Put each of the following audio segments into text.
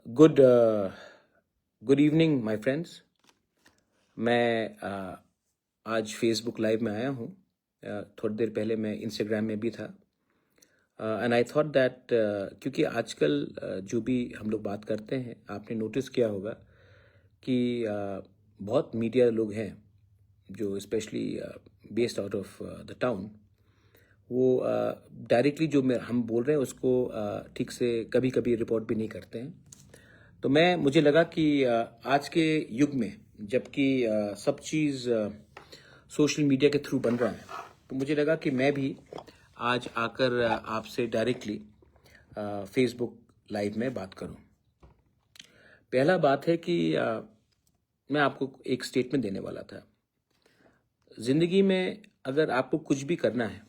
Good good evening my friends. मैं आज Facebook live में आया हूँ। थोड़ी देर पहले मैं इंस्टाग्राम में भी था एंड आई थॉट दैट क्योंकि आजकल जो भी हम लोग बात करते हैं, आपने नोटिस किया होगा कि बहुत मीडिया लोग हैं जो specially based out of the town, वो डायरेक्टली जो हम बोल रहे हैं उसको ठीक से कभी कभी रिपोर्ट भी नहीं करते हैं। तो मुझे लगा कि आज के युग में जबकि सब चीज़ सोशल मीडिया के थ्रू बन रहा है, तो मुझे लगा कि मैं भी आज आकर आपसे डायरेक्टली फेसबुक लाइव में बात करूं। पहला बात है कि मैं आपको एक स्टेटमेंट देने वाला था। ज़िंदगी में अगर आपको कुछ भी करना है,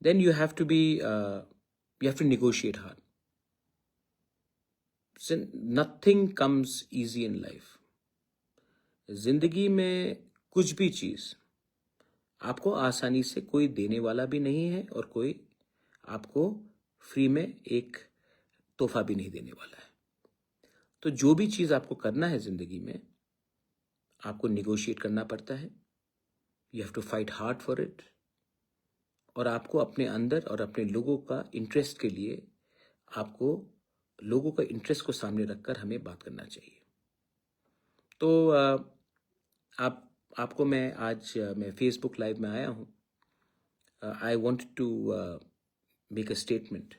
then you have to negotiate hard. Nothing comes easy in life. जिंदगी में कुछ भी चीज आपको आसानी से कोई देने वाला भी नहीं है और कोई आपको फ्री में एक तोहफा भी नहीं देने वाला है। तो जो भी चीज आपको करना है जिंदगी में, आपको निगोशिएट करना पड़ता है। You have to fight hard for it. और आपको अपने अंदर और अपने लोगों का इंटरेस्ट के लिए आपको लोगों का इंटरेस्ट को सामने रखकर हमें बात करना चाहिए। तो आपको मैं फेसबुक लाइव में आया हूँ। I want to make a statement.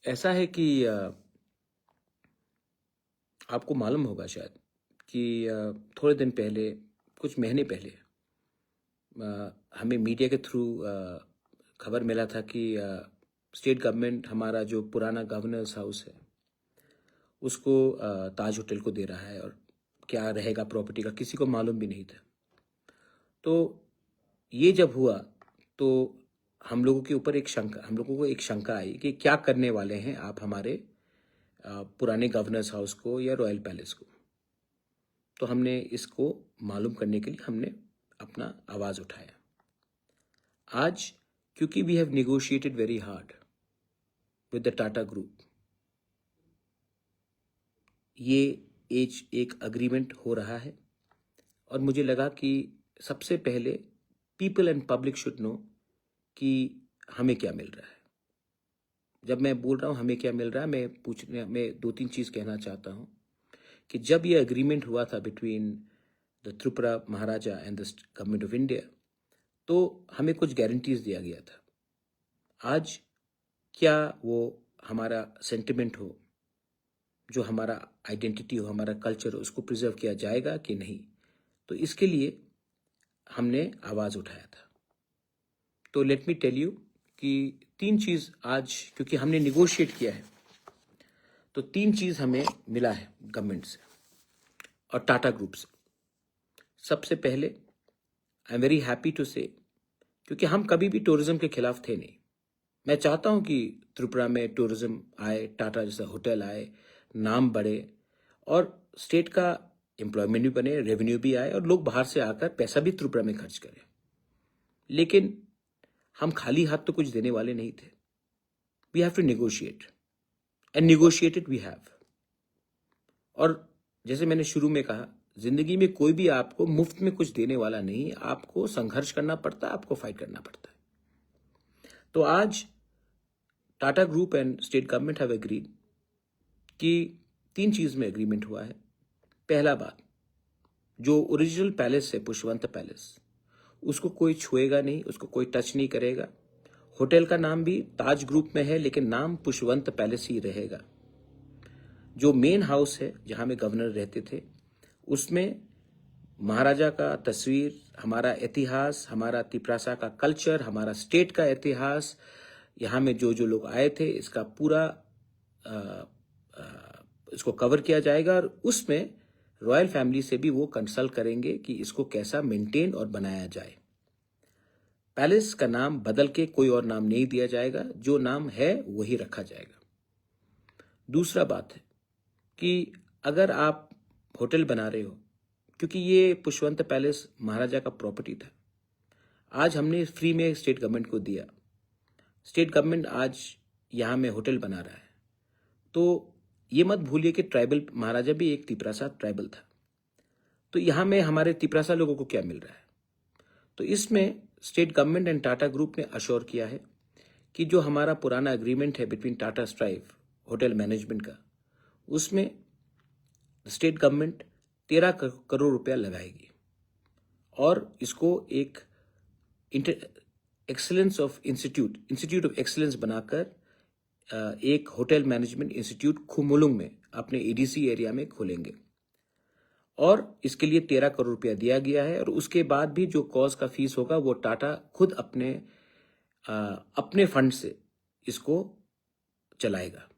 ऐसा है कि आपको मालूम होगा शायद कि थोड़े दिन पहले, कुछ महीने पहले, हमें मीडिया के थ्रू खबर मिला था कि स्टेट गवर्नमेंट हमारा जो पुराना गवर्नर्स हाउस है उसको ताज होटल को दे रहा है, और क्या रहेगा प्रॉपर्टी का किसी को मालूम भी नहीं था। तो ये जब हुआ तो हम लोगों को एक शंका आई कि क्या करने वाले हैं आप हमारे पुराने गवर्नर्स हाउस को या रॉयल पैलेस को। तो हमने इसको मालूम करने के लिए हमने अपना आवाज़ उठाया। आज क्योंकि we have negotiated very hard with the Tata group, ये एक अग्रीमेंट हो रहा है, और मुझे लगा कि सबसे पहले people and public should know कि हमें क्या मिल रहा है। जब मैं बोल रहा हूँ हमें क्या मिल रहा है, मैं दो तीन चीज़ कहना चाहता हूँ कि जब ये अग्रीमेंट हुआ था between the Tripura Maharaja and the government of India, तो हमें कुछ गारंटीज दिया गया था। आज क्या वो हमारा सेंटिमेंट हो, जो हमारा आइडेंटिटी हो, हमारा कल्चर हो, उसको प्रिजर्व किया जाएगा कि नहीं, तो इसके लिए हमने आवाज़ उठाया था। तो लेट मी टेल यू कि तीन चीज़ आज, क्योंकि हमने निगोशिएट किया है, तो तीन चीज़ हमें मिला है गवर्नमेंट से और टाटा ग्रुप से। सबसे पहले I am very happy to say, क्योंकि हम कभी भी टूरिज्म के खिलाफ थे नहीं। मैं चाहता हूं कि त्रिपुरा में टूरिज्म आए, टाटा जैसा होटल आए, नाम बढ़े, और स्टेट का एम्प्लॉयमेंट भी बने, रेवेन्यू भी आए, और लोग बाहर से आकर पैसा भी त्रिपुरा में खर्च करें। लेकिन हम खाली हाथ तो कुछ देने वाले नहीं थे। We have to negotiate, and negotiated we have. और जैसे मैंने शुरू में कहा, जिंदगी में कोई भी आपको मुफ्त में कुछ देने वाला नहीं, आपको संघर्ष करना पड़ता है, आपको फाइट करना पड़ता है। तो आज Tata group and state government have agreed कि तीन चीज में एग्रीमेंट हुआ है। पहला बात, जो ओरिजिनल पैलेस है पुष्पवंत पैलेस, उसको कोई छुएगा नहीं, उसको कोई टच नहीं करेगा। होटल का नाम भी ताज ग्रुप में है, लेकिन नाम पुष्पवंत पैलेस ही रहेगा। जो मेन हाउस है जहां में गवर्नर रहते थे, उसमें महाराजा का तस्वीर, हमारा इतिहास, हमारा तिप्रासा का कल्चर, हमारा स्टेट का इतिहास, यहाँ में जो जो लोग आए थे, इसका पूरा इसको कवर किया जाएगा। और उसमें रॉयल फैमिली से भी वो कंसल्ट करेंगे कि इसको कैसा मेंटेन और बनाया जाए। पैलेस का नाम बदल के कोई और नाम नहीं दिया जाएगा, जो नाम है वही रखा जाएगा। दूसरा बात है कि अगर आप होटल बना रहे हो, क्योंकि ये पुष्पवंत पैलेस महाराजा का प्रॉपर्टी था, आज हमने फ्री में स्टेट गवर्नमेंट को दिया। स्टेट गवर्नमेंट आज यहाँ में होटल बना रहा है। तो ये मत भूलिए कि ट्राइबल महाराजा भी एक तिपरासा ट्राइबल था। तो यहाँ में हमारे तिपरासा लोगों को क्या मिल रहा है? तो इसमें state government and Tata group ने अश्योर किया है कि जो हमारा पुराना एग्रीमेंट है between Tata strive hotel management का, उसमें स्टेट गवर्नमेंट 13 करोड़ रुपया लगाएगी और इसको एक excellence of institute of excellence बनाकर एक होटल मैनेजमेंट इंस्टीट्यूट खुमुलुंग में अपने एडीसी एरिया में खोलेंगे और इसके लिए 13 करोड़ रुपया दिया गया है। और उसके बाद भी जो कॉज का फीस होगा वो टाटा खुद अपने फंड से इसको चलाएगा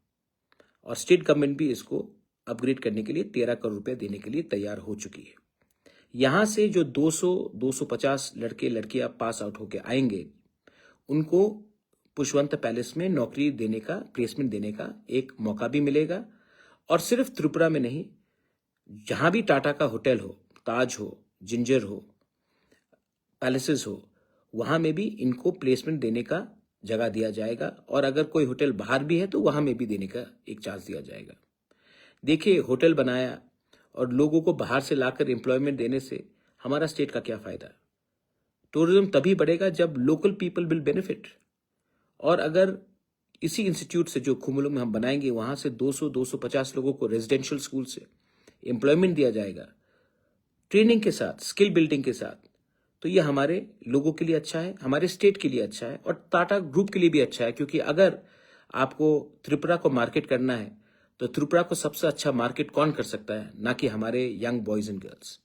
और स्टेट गवर्नमेंट भी इसको अपग्रेड करने के लिए 13 करोड़ रुपया देने के लिए तैयार हो चुकी है। यहाँ से जो 250 लड़के लड़कियां पास आउट होके आएंगे उनको पुष्पवंत पैलेस में नौकरी देने का, प्लेसमेंट देने का एक मौका भी मिलेगा। और सिर्फ त्रिपुरा में नहीं, जहां भी टाटा का होटल हो, ताज हो, जिंजर हो, पैलेसेस हो, वहां में भी इनको प्लेसमेंट देने का जगह दिया जाएगा। और अगर कोई होटल बाहर भी है तो वहां में भी देने का एक चांस दिया जाएगा। देखिए, होटल बनाया और लोगों को बाहर से लाकर एम्प्लॉयमेंट देने से हमारा स्टेट का क्या फायदा? टूरिज्म तभी बढ़ेगा जब लोकल पीपल विल बेनिफिट। और अगर इसी इंस्टीट्यूट से जो खुमुलुंग में हम बनाएंगे वहां से 200-250 लोगों को रेजिडेंशियल स्कूल से एम्प्लॉयमेंट दिया जाएगा, ट्रेनिंग के साथ, स्किल बिल्डिंग के साथ, तो ये हमारे लोगों के लिए अच्छा है, हमारे स्टेट के लिए अच्छा है और टाटा ग्रुप के लिए भी अच्छा है। क्योंकि अगर आपको त्रिपुरा को मार्केट करना है तो त्रिपुरा को सबसे अच्छा मार्केट कौन कर सकता है? ना कि हमारे यंग बॉयज एंड गर्ल्स।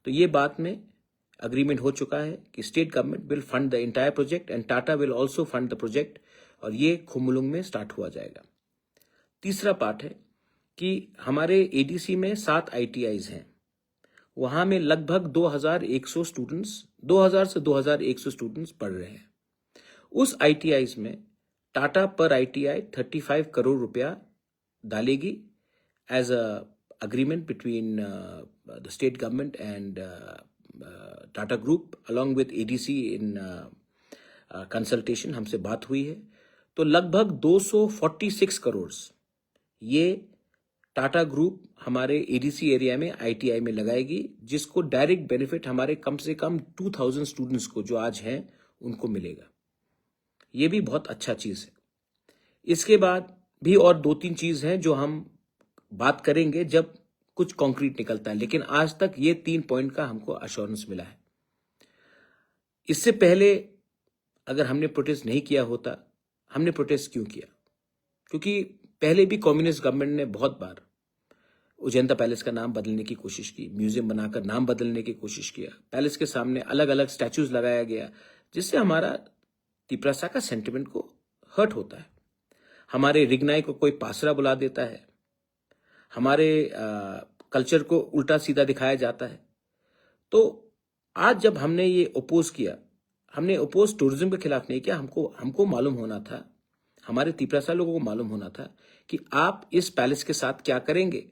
तो ये बात में अग्रीमेंट हो चुका है कि state government will fund the entire project and Tata will also fund the project और ये खुमुलुंग में स्टार्ट हुआ जाएगा। तीसरा पार्ट है कि हमारे एडीसी में 7 ITIs हैं। वहां में लगभग 2100 स्टूडेंट्स, 2000 से 2100 स्टूडेंट्स पढ़ रहे हैं। उस ITIs में टाटा पर ITI 35 करोड़ रुपया डालेगी as a agreement between the state government and Tata Group along with ADC in consultation हमसे बात हुई है। तो लगभग 246 करोड़ ये टाटा ग्रुप हमारे ADC एरिया में ITI में लगाएगी, जिसको डायरेक्ट बेनिफिट हमारे कम से कम 2000 स्टूडेंट्स को जो आज हैं उनको मिलेगा। ये भी बहुत अच्छा चीज है। इसके बाद भी और 2-3 चीज हैं जो हम बात करेंगे जब कुछ कॉन्क्रीट निकलता है, लेकिन आज तक ये 3 पॉइंट का हमको अश्योरेंस मिला है। इससे पहले अगर हमने प्रोटेस्ट नहीं किया होता, हमने प्रोटेस्ट क्यों किया? क्योंकि पहले भी कम्युनिस्ट गवर्नमेंट ने बहुत बार उजैंता पैलेस का नाम बदलने की कोशिश की, म्यूजियम बनाकर नाम बदलने की कोशिश किया, पैलेस के सामने अलग अलग स्टैचूज लगाया गया, जिससे हमारा तिपरासा का सेंटिमेंट को हर्ट होता है। हमारे रिगनाई को कोई पासरा बुला देता है, हमारे कल्चर को उल्टा सीधा दिखाया जाता है। तो आज जब हमने ये अपोज किया, हमने अपोज टूरिज्म के खिलाफ नहीं किया। हमको मालूम होना था, हमारे तिपरासा लोगों को मालूम होना था कि आप इस पैलेस के साथ क्या करेंगे।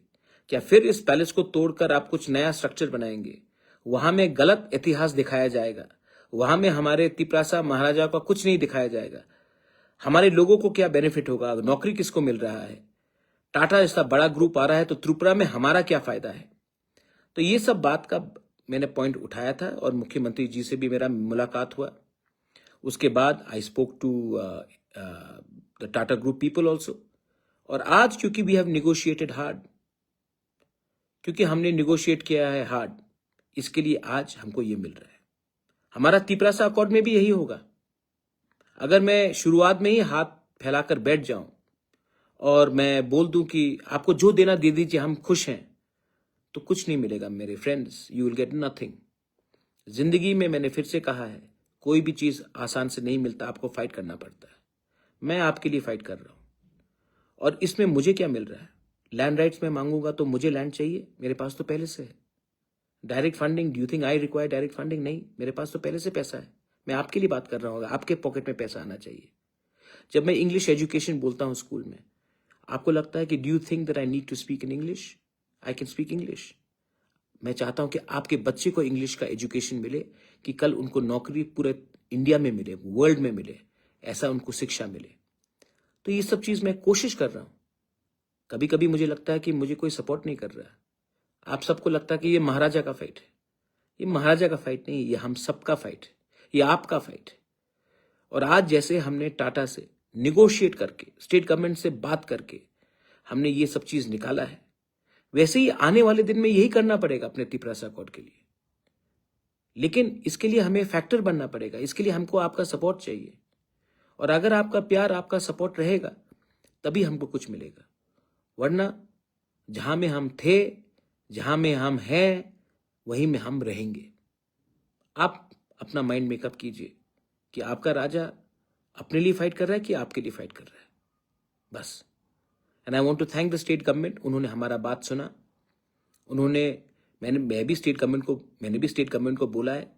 क्या फिर इस पैलेस को तोड़कर आप कुछ नया स्ट्रक्चर बनाएंगे? वहां में गलत इतिहास दिखाया जाएगा, वहां में हमारे तिपरासा महाराजा का कुछ नहीं दिखाया जाएगा। हमारे लोगों को क्या बेनिफिट होगा? नौकरी किसको मिल रहा है? टाटा जैसा बड़ा ग्रुप आ रहा है तो त्रिपुरा में हमारा क्या फायदा है? तो ये सब बात का मैंने पॉइंट उठाया था और मुख्यमंत्री जी से भी मेरा मुलाकात हुआ। उसके बाद I spoke to the Tata group people also. और आज क्योंकि वी हैव निगोशिएटेड हार्ड, क्योंकि हमने निगोशिएट किया है हार्ड, इसके लिए आज हमको ये मिल रहा है। हमारा तिपरासा अकॉर्ड में भी यही होगा। अगर मैं शुरुआत में ही हाथ फैलाकर बैठ जाऊं और मैं बोल दूं कि आपको जो देना दे दीजिए, हम खुश हैं, तो कुछ नहीं मिलेगा मेरे friends. You will get nothing. जिंदगी में मैंने फिर से कहा है, कोई भी चीज आसान से नहीं मिलता, आपको फाइट करना पड़ता है। मैं आपके लिए फाइट कर रहा हूं और इसमें मुझे क्या मिल रहा है? लैंड राइट्स में मांगूंगा तो मुझे लैंड चाहिए, मेरे पास तो पहले से है। Direct funding, do you think I require direct funding? नहीं, मेरे पास तो पहले से पैसा है। मैं आपके लिए बात कर रहा हूँ, आपके पॉकेट में पैसा आना चाहिए। जब मैं इंग्लिश एजुकेशन बोलता हूँ स्कूल में, आपको लगता है कि do you think that I need to speak in English? I can speak English. मैं चाहता हूं कि आपके बच्चे को इंग्लिश का एजुकेशन मिले कि कल उनको नौकरी पूरे इंडिया में मिले, वर्ल्ड में मिले, ऐसा उनको शिक्षा मिले। तो ये सब चीज मैं कोशिश कर रहा हूं। कभी कभी मुझे लगता है कि मुझे कोई सपोर्ट नहीं कर रहा। आप सबको लगता है कि ये महाराजा का फाइट है। ये महाराजा का फाइट नहीं, ये हम सबका फाइट है, ये आपका फाइट है। और आज जैसे हमने टाटा से निगोशिएट करके, स्टेट गवर्नमेंट से बात करके हमने ये सब चीज निकाला है, वैसे ही आने वाले दिन में यही करना पड़ेगा अपने तिपरासा अकॉर्ड के लिए। लेकिन इसके लिए हमें फैक्टर बनना पड़ेगा, इसके लिए हमको आपका सपोर्ट चाहिए। और अगर आपका प्यार, आपका सपोर्ट रहेगा तभी हमको कुछ मिलेगा, वरना जहां में हम थे, जहां में हम हैं, वहीं में हम रहेंगे। आप अपना माइंड मेकअप कीजिए कि आपका राजा अपने लिए फाइट कर रहा है कि आपके लिए फाइट कर रहा है, बस। And I want to thank the state government, उन्होंने हमारा बात सुना। मैंने भी स्टेट गवर्नमेंट को बोला है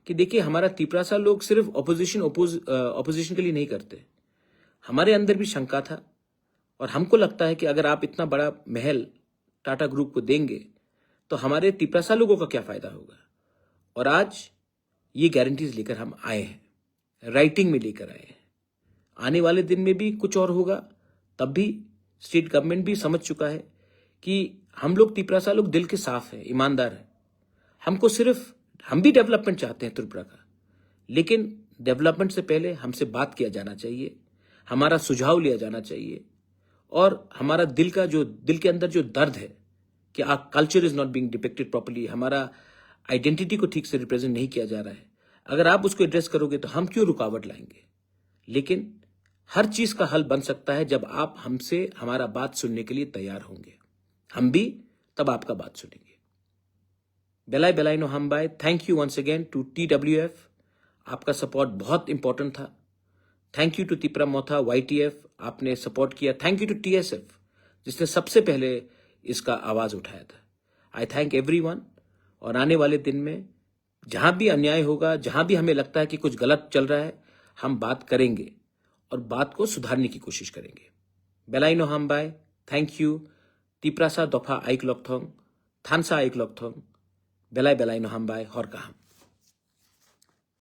कि देखिए, हमारा तिपरासा लोग सिर्फ ऑपोजिशन के लिए नहीं करते। हमारे अंदर भी शंका था और हमको लगता है कि अगर आप इतना बड़ा महल टाटा ग्रुप को देंगे तो हमारे तिपरासा लोगों का क्या फायदा होगा। और आज ये गारंटीज लेकर हम आए हैं, राइटिंग में लेकर आए हैं। आने वाले दिन में भी कुछ और होगा, तब भी स्टेट गवर्नमेंट भी समझ चुका है कि हम लोग तिपरासा लोग दिल के साफ हैं, ईमानदार हैं। हम भी डेवलपमेंट चाहते हैं त्रिपुरा का, लेकिन डेवलपमेंट से पहले हमसे बात किया जाना चाहिए, हमारा सुझाव लिया जाना चाहिए। और हमारा दिल के अंदर जो दर्द है कि our culture is not being depicted properly, हमारा आइडेंटिटी को ठीक से रिप्रेजेंट नहीं किया जा रहा है, अगर आप उसको एड्रेस करोगे तो हम क्यों रुकावट लाएंगे। लेकिन हर चीज का हल बन सकता है जब आप हमसे हमारा बात सुनने के लिए तैयार होंगे, हम भी तब आपका बात सुनेंगे। बेलाई बेलाई नो हम बाय। Thank you once again to TWF, आपका सपोर्ट बहुत इंपॉर्टेंट था। Thank you to Tipra Motha YTF, आपने सपोर्ट किया। थैंक यू टू TSF, जिसने सबसे पहले इसका आवाज उठाया था। I thank everyone. और आने वाले दिन में जहां भी अन्याय होगा, जहां भी हमें लगता है कि कुछ गलत चल रहा है, हम बात करेंगे और बात को सुधारने की कोशिश करेंगे। बेलाई नो हम बाय। Thank you. तिपरासा दफा आइक लॉकथोंग, थानसा आइक लॉकथोंग, बेलाई बेलाई नो हम बाय, हर कहा।